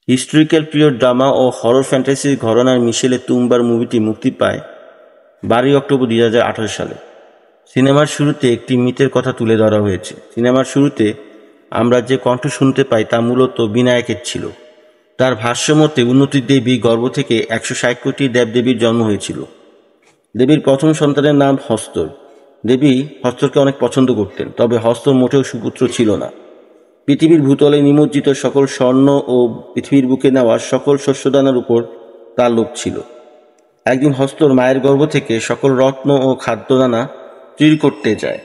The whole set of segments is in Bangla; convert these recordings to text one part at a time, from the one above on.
হিস্টোরিক্যাল পিরিয়ড ড্রামা ও হরর ফ্যান্টাসির ঘরানার মিশেলে তুমবার মুভিটি মুক্তি পায় 12 অক্টোবর 2018 সালে। সিনেমার শুরুতে একটি মিথের কথা তুলে ধরা হয়েছে। সিনেমার শুরুতে আমরা যে কণ্ঠ শুনতে পাই তা মূলত বিনায়কের ছিল। তার ভাষ্যমতে উন্নতি দেবী গর্ভ থেকে 160 কোটি দেবদেবীর জন্ম হয়েছিল। দেবীর প্রথম সন্তানের নাম হস্তর। দেবী হস্তরকে অনেক পছন্দ করতেন, তবে হস্তর মোটেও সুপুত্র ছিল না। পৃথিবীর ভূতলে নিমজ্জিত সকল স্বর্ণ ও পৃথিবীর বুকে নেওয়া সকল শস্যদানার উপর তার লোভ ছিল। একদিন হস্তর মায়ের গর্ভ থেকে সকল রত্ন ও খাদ্যদানা চুরি করতে যায়,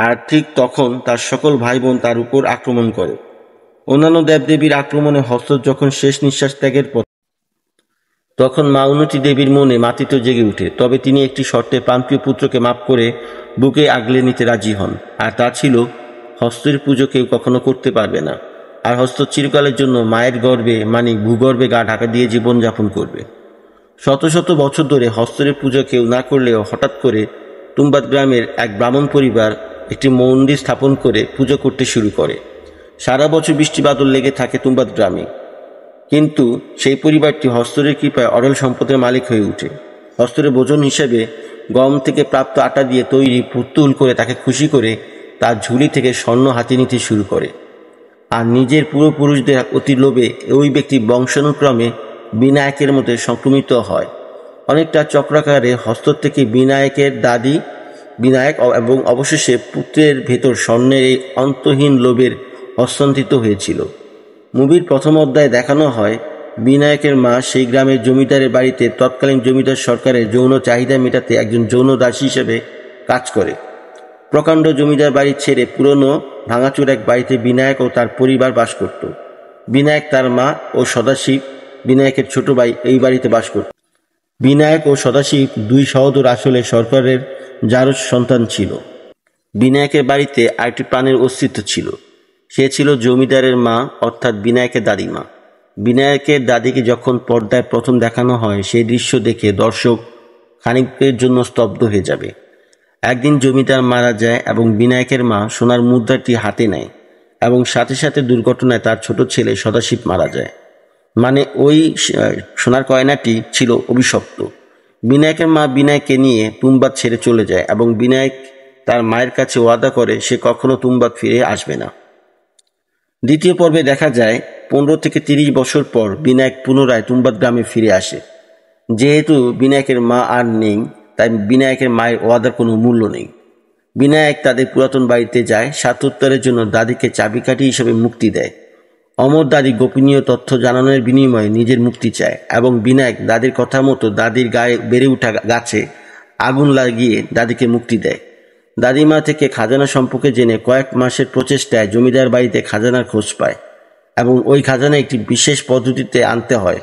আর ঠিক তখন তার সকল ভাই বোন তার উপর আক্রমণ করে। অন্যান্য দেবদেবীর আক্রমণে হস্তর যখন শেষ নিঃশ্বাস ত্যাগের পর, তখন মা উন্নতি দেবীর মনে মাতৃত্ব জেগে উঠে। তবে তিনি একটি শর্তে প্রাণপ্রিয় পুত্রকে মাফ করে বুকে আগলে নিতে রাজি হন, আর তা ছিল হস্তের পুজো কেউ কখনো করতে পারবে না, আর হস্ত চিরকালের জন্য মায়ের গর্ভে মানে ভূগর্ভে গা ঢাকা দিয়ে জীবনযাপন করবে। শত শত বছর ধরে হস্তরের পুজো কেউ না করলেও হঠাৎ করে তুম্বাদ গ্রামের এক ব্রাহ্মণ পরিবার একটি মন্দির স্থাপন করে পুজো করতে শুরু করে। সারা বছর বৃষ্টি বাদল লেগে থাকে তুম্বাদ গ্রামে, কিন্তু সেই পরিবারটি হস্তরের কৃপায় অঢেল সম্পদের মালিক হয়ে ওঠে। হস্তরের ভোজন হিসেবে গম থেকে প্রাপ্ত আটা দিয়ে তৈরি পুতুল করে তাকে খুশি করে তার ঝুলি থেকে স্বর্ণ হাতে নিতে শুরু করে, আর নিজের পূর্বপুরুষদের অতি লোভে ওই ব্যক্তি বংশানুক্রমে বিনায়কের মধ্যে সংক্রমিত হয়। অনেকটা চক্রাকারে হস্তর থেকে বিনায়কের দাদি বিনায়ক এবং অবশেষে পুত্রের ভেতর স্বর্ণের এই অন্তহীন লোভের হস্তান্তরিত হয়েছিল। মুভির প্রথম অধ্যায়ে দেখানো হয় বিনায়কের মা সেই গ্রামের জমিদারের বাড়িতে তৎকালীন জমিদার সরকারের যৌন চাহিদা মেটাতে একজন যৌন দাসী হিসেবে কাজ করে। প্রকাণ্ড জমিদার বাড়ি ছেড়ে পুরনো ভাঙাচোর এক বাড়িতে বিনায়ক ও তার পরিবার বাস করত। বিনায়ক, তার মা ও সদাশিব, বিনায়কের ছোট ভাই এই বাড়িতে বাস করত। বিনায়ক ও সদাশিব দুই সহোদর আসলে সরকারের জারজ সন্তান ছিল। বিনায়কের বাড়িতে আরেকটি প্রাণের অস্তিত্ব ছিল। সে ছিল জমিদারের মা, অর্থাৎ বিনায়কের দাদিমা। বিনায়কের দাদিকে যখন পর্দায় প্রথম দেখানো হয়, সেই দৃশ্য দেখে দর্শক খানিকের জন্য স্তব্ধ হয়ে যাবে। একদিন জমিদার মারা যায় এবং বিনায়কের মা সোনার মুদ্রাটি হাতে নেয়, এবং সাথে সাথে দুর্ঘটনায় তার ছোট ছেলে সদাশিব মারা যায়। মানে ওই সোনার গয়নাটি ছিল অভিশপ্ত। বিনায়কের মা বিনায়ককে নিয়ে তুম্বাদ ছেড়ে চলে যায় এবং বিনায়ক তার মায়ের কাছে ওয়াদা করে সে কখনো তুম্বাদ ফিরে আসবে না। দ্বিতীয় পর্বে দেখা যায় 15 থেকে 30 বছর পর বিনায়ক পুনরায় তুম্বাদ গ্রামে ফিরে আসে। যেহেতু বিনায়কের মা আর নেই, তাই বিনায়কের মায়ের ওয়াদার কোনো মূল্য নেই। বিনায়ক তাদের পুরাতন বাড়িতে যায়, সাক্ষাৎকারের জন্য দাদিকে চাবিকাঠি হিসেবে মুক্তি দেয়। অমর দাদি গোপনীয় তথ্য জানানোর বিনিময়ে নিজের মুক্তি চায়, এবং বিনায়ক দাদির কথা মতো দাদির গায়ে বেড়ে ওঠা গাছে আগুন লাগিয়ে দাদিকে মুক্তি দেয়। দাদিমা থেকে খাজানা সম্পর্কে জেনে কয়েক মাসের প্রচেষ্টায় জমিদার বাড়িতে খাজানার খোঁজ পায়, এবং ওই খাজানা একটি বিশেষ পদ্ধতিতে আনতে হয়,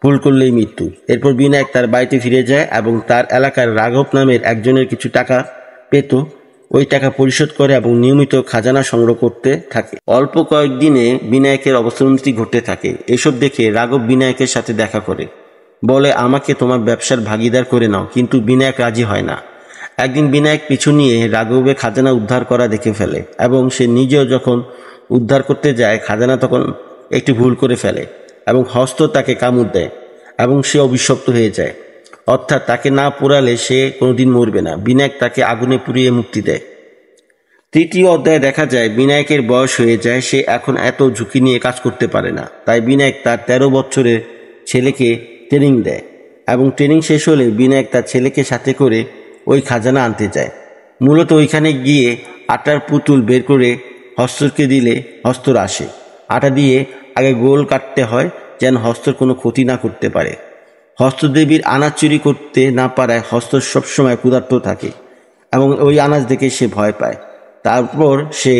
ভুল করলেই মৃত্যু। এরপর বিনায়ক তার বাড়িতে ফিরে যায় এবং তার এলাকার রাঘব নামের একজনের কিছু টাকা পেত। ওই টাকা পরিশোধ করে এবং নিয়মিত খাজানা সংগ্রহ করতে থাকে। অল্প কয়েকদিনে বিনায়কের অবস্থার ঘটতে থাকে। এসব দেখে রাঘব বিনায়কের সাথে দেখা করে, বলে আমাকে তোমার ব্যবসার ভাগিদার করে নাও, কিন্তু বিনায়ক রাজি হয় না। একদিন বিনায়ক পিছু নিয়ে রাঘবের খাজানা উদ্ধার করা দেখে ফেলে, এবং সে নিজেও যখন উদ্ধার করতে যায় খাজানা তখন একটি ভুল করে ফেলে এবং হস্ত তাকে কামড় দেয় এবং সে অভিশপ্ত হয়ে যায়, অর্থাৎ তাকে না পোড়ালে সে কোনোদিন মরবে না। বিনায়ক তাকে আগুনে পুড়িয়ে মুক্তি দেয়। তৃতীয় অধ্যায়ে দেখা যায় বিনায়কের বয়স হয়ে যায়, সে এখন এত ঝুঁকি নিয়ে কাজ করতে পারে না। তাই বিনায়ক তার 13 বছরের ছেলেকে ট্রেনিং দেয়, এবং ট্রেনিং শেষ হলে বিনায়ক তার ছেলেকে সাথে করে ওই খাজানা আনতে যায়। মূলত ওইখানে গিয়ে আটার পুতুল বের করে হস্তরকে দিলে হস্তর আসে। আটা দিয়ে আগে গোল কাটতে হয় যেন হস্তর কোনো ক্ষতি না করতে পারে। হস্তদেবীর আনাজ চুরি করতে না পারায় হস্তর সবসময় ক্ষুধার্ত থাকে, এবং ওই আনাজ দেখে সে ভয় পায়। তারপর সে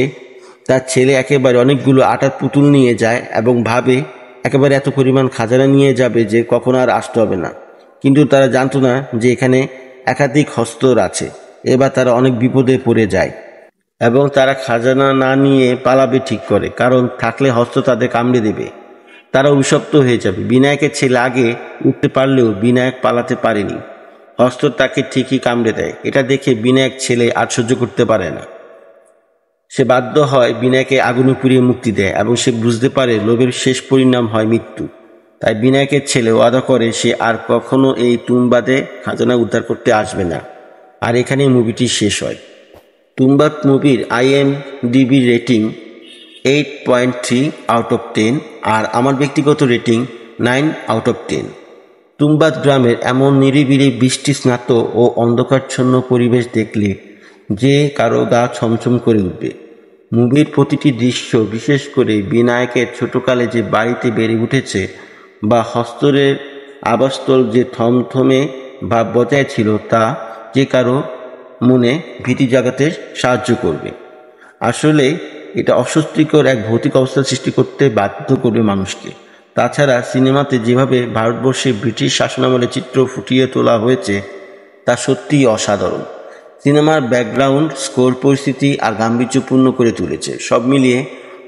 তার ছেলে একেবারে অনেকগুলো আটার পুতুল নিয়ে যায় এবং ভাবে একেবারে এত পরিমাণ খাজানা নিয়ে যাবে যে কখনো আর আসতে হবে না। কিন্তু তারা জানতো না যে এখানে একাধিক হস্তর আছে। এবার তারা অনেক বিপদে পড়ে যায় এবং তারা খাজানা না নিয়ে পালাবে ঠিক করে, কারণ থাকলে হস্ত তাদের কামড়ে দেবে, তারা অভিশপ্ত হয়ে যাবে। বিনায়কের ছেলে আগে উঠতে পারলেও বিনায়ক পালাতে পারেনি, হস্ত তাকে ঠিকই কামড়ে দেয়। এটা দেখে বিনায়ক ছেলে আর সহ্য করতে পারে না। সে বাধ্য হয় বিনায়কে আগুনে পুড়িয়ে মুক্তি দেয়, এবং সে বুঝতে পারে লোভের শেষ পরিণাম হয় মৃত্যু। তাই বিনায়কের ছেলে ওয়াদা করে সে আর কখনো এই তুম্বাদে খাজানা উদ্ধার করতে আসবে না। আর এখানেই মুভিটি শেষ হয়। তুম্বাদ মুভির IMDb রেটিং 8.3 আউট অফ 10 আর আমার ব্যক্তিগত রেটিং 9 আউট অফ 10। তুম্বাদ গ্রামের এমন নিরিবিলি বৃষ্টি স্নাত ও অন্ধকারচ্ছন্ন পরিবেশ দেখলে যে কারো গা ছমছম করে উঠবে। মুভির প্রতিটি দৃশ্য, বিশেষ করে বিনায়কের ছোটকালে যে বাড়িতে বেড়ে উঠেছে বা হস্তরের আবাসস্থল যে থমথমে ভাব বজায় ছিল, তা যে কারো মনে ভীতি জাগাতে সাহায্য করবে। আসলে এটা অস্বস্তিকর এক ভৌতিক অবস্থা সৃষ্টি করতে বাধ্য করবে মানুষকে। তাছাড়া সিনেমাতে যেভাবে ভারতবর্ষে ব্রিটিশ শাসনামলে চিত্র ফুটিয়ে তোলা হয়েছে তা সত্যিই অসাধারণ। সিনেমার ব্যাকগ্রাউন্ড স্কোর পরিস্থিতি আর গাম্ভীর্যপূর্ণ করে তুলেছে। সব মিলিয়ে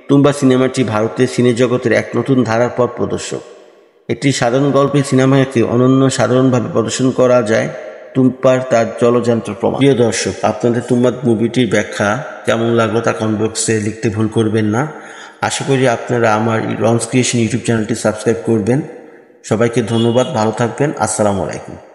তুম্বা সিনেমাটি ভারতের সিনে জগতের এক নতুন ধারার পথ প্রদর্শক। একটি সাধারণ গল্পের সিনেমাকে অনন্য সাধারণভাবে প্রদর্শন করা যায় তুম্বার তার জলযন্ত্র প্রমাণ। প্রিয় দর্শক, আপনাদের তুম্বাদ মুভিটির ব্যাখ্যা কেমন লাগলো তা কমেন্ট বক্সে লিখতে ভুল করবেন না। আশা করি আপনারা আমার রনস ক্রিয়েশন ইউটিউব চ্যানেলটি সাবস্ক্রাইব করবেন। সবাইকে ধন্যবাদ, ভালো থাকবেন। আসসালামু আলাইকুম।